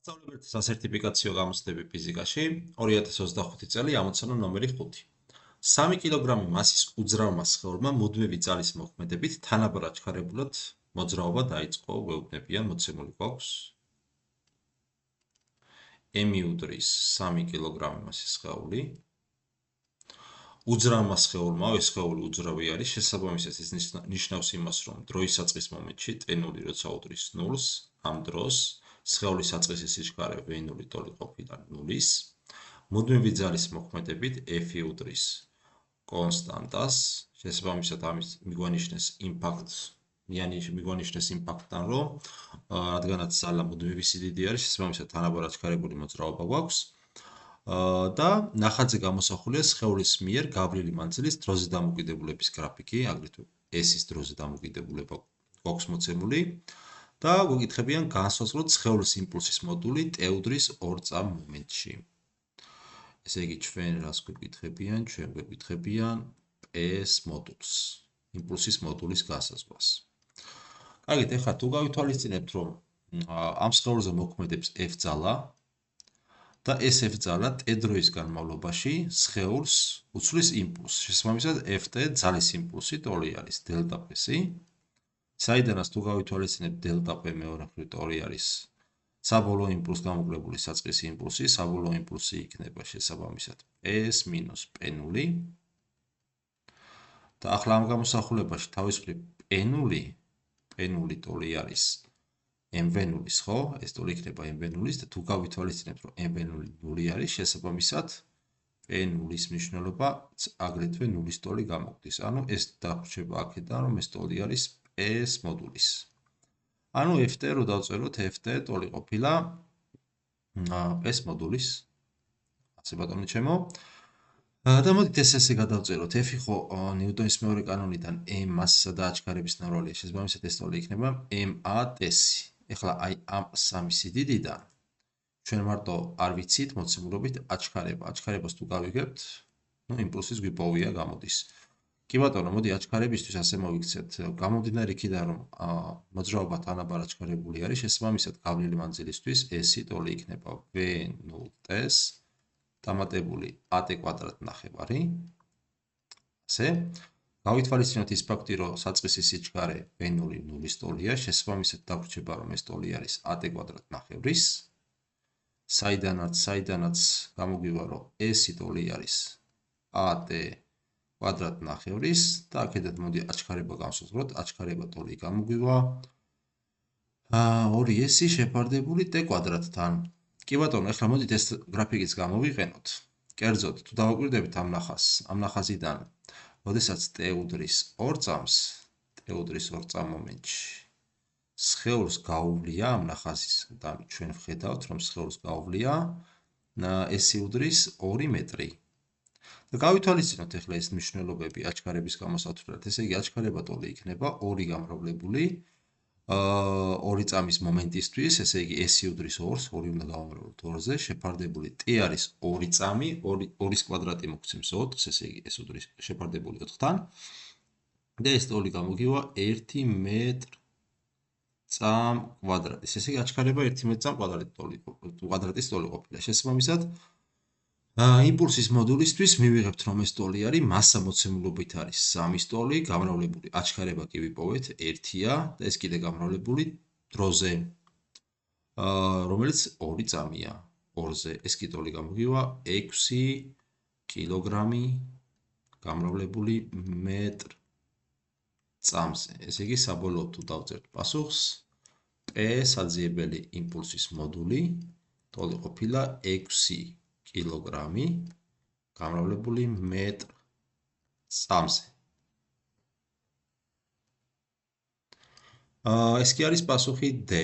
სწავლებელთა სასერტიფიკაციო გამოცდები ფიზიკაში 2025 წელი ამოცანა ნომერი 5. 3 კილოგრამი მასის უძრავმა სხეულმა მუდმივი ძალის მოქმედებით თანაბარ აჩქარებულად მოძრაობა დაიწყო, გვეუბნებიან, მოცემული გვაქვს m უდრის 3 კილოგრამი მასის სხეული. უძრავმა სხეულმა, ეს სხეული უძრავი არის, შესაბამისად ის ნიშნავს იმას, რომ დროის საწყის მომენტში t0 როცა უდრის 0-ს, ამ დროს სხეულის საწყისი სიჩქარე v0 ტოლი ყოფილა 0-ის, მუდმივი ძალის მოქმედებით f უდრის კონსტანტას, შესაბამისად ამის მიგვანიშნეს იმპაქტთან, რომ რადგანაც ძალა მუდმივი სიდიდი არის, შესაბამისად თანაბარ აჩქარებული მოძრაობა გვაქვს. და ნახატზე გამოსახულია სხეულის მიერ გავლილი მანძილის დროზე დამოკიდებულების გრაფიკი, აგრეთვე s-ის დროზე დამოკიდებულება გვაქვს მოცემული და გვეკითხებიან განსაზღვროთ სხეულის იმპულსის მოდული t უდრის 2 წამ მომენტში. ესე იგი, ჩვენ რას გვეკითხებიან? ჩვენ გვეკითხებიან p-ს მოდულს, იმპულსის მოდულის განსაზღვრას. კარგით, ეხლა თუ გავითვალისწინებთ, რომ ამ სხეულზე მოქმედებს f ძალა და ეს f ძალა t დროის განმავლობაში სხეულს უცვლის იმპულსს. შესაბამისად, ft ძალის იმპულსი ტოლი არის დელტა p-სი, საიდანაც თუ გავითვალისწინებთ დელტა p მეორე მხრივ ტოლი არის საბოლოო იმპულსს გამოკლებული საწყისი იმპულსი, საბოლოო იმპულსი იქნება შესაბამისად p-s მინუს p0 და ახლა ამ გამოსახულებაში თავის მხრივ p0 ტოლი არის mv0-ის, ხო? ეს ტოლი იქნება mv0-ის და თუ გავითვალისწინებთ, რომ mv0 0 არის, შესაბამისად p0-ის მნიშვნელობა აგრეთვე 0-ის ტოლი გამოგვდის. ანუ ეს დაგვრჩება აქედან, რომ ეს ტოლი არის p-ს მოდულის. ანუ ft რო დავწეროთ, ft ტოლი ყოფილა p-ს მოდულის. ასე ბატონო ჩემო. და მოდით ესე გადავწეროთ. f იყო ნიუტონის მეორე კანონიდან m მასისა და აჩქარების ნორმალია, შესაბამისად ეს ტოლი იქნება ma t-სი. ეხლა აი ამ სამი სიდიდიდან ჩვენ მარტო არ ვიცით მოცემულობით აჩქარება. აჩქარებას თუ გავიგებთ, იმპულსის გვიპოვია გამოდის. კი ბატონო, მოდი აჩქარებისთვის ასე მოვიქცეთ. გამომდინარე იქიდან, რომ მოძრაობა თანაბარ აჩქარებული არის, შესაბამისად გავლილი მანძილისთვის s-ი ტოლი იქნება v0t-ს დამატებული at კვადრატ ნახევარი. ასე. გავითვალისწინოთ ის ფაქტი, რომ საწყისი სიჩქარე v0 0-ის ტოლია, შესაბამისად დაგვრჩება, რომ ეს ტოლი არის at კვადრატ ნახევრის. საიდანაც გამოგვივა, რომ s-ი ტოლი არის at კვადრატ ნახევრის და აქედან მოდი აჩქარება გავსაზღვროთ, აჩქარება ტოლი გამოგვივა 2s-ი შეფარდებული t კვადრატთან. კი ბატონო, ეხლა მოდით ეს გრაფიკიც გამოვიყენოთ. კერძოდ, თუ დავაკვირდებით ამ ნახაზიდან, როდესაც t უდრის 2 წამს, t უდრის 2 წამ მომენტში სხეულს გაუვლია ამ ნახაზისგან, ჩვენ ვხედავთ, რომ სხეულს გაუვლია s-ი უდრის 2 მეტრი. და გავითვალისწინოთ ეხლა ეს მნიშვნელობები აჩქარების გამოსათვლელად. ესე იგი, აჩქარება ტოლი იქნება 2 გამრავლებული 2 წამის მომენტისთვის, ესე იგი s-ი უდრის 2-ს, 2 უნდა გავამრავლოთ 2-ზე, შეფარდებული t არის 2 წამი, 2-ის კვადრატი მოგცემს 4-ს, ესე იგი s უდრის შეფარდებული 4-თან. და ეს ტოლი გამოგივა 1 მეტრ წამ კვადრატის. ესე იგი, აჩქარება 1 მეტრ წამ კვადრატის ტოლი ყოფილა. შესაბამისად, იმპულსის მოდულისთვის მივიღებთ, რომ ეს ტოლი არის მასა მოცემულობით არის 3-ის ტოლი, გამრავლებული აჩქარება კი ვიპოვეთ 1-ია და ეს კიდე გამრავლებული დროზე, რომელიც 2 წამია 2-ზე. ეს კი ტოლი გამოგივა 6 კილოგრამი გამრავლებული მეტრ წამზე. ესე იგი, საბოლოოდ თუ დავწერთ პასუხს, p საძიებელი იმპულსის მოდული ტოლი ყოფილა 6 კილოგრამი გამრავლებული მეტრ წამზე. ეს კი არის პასუხი D.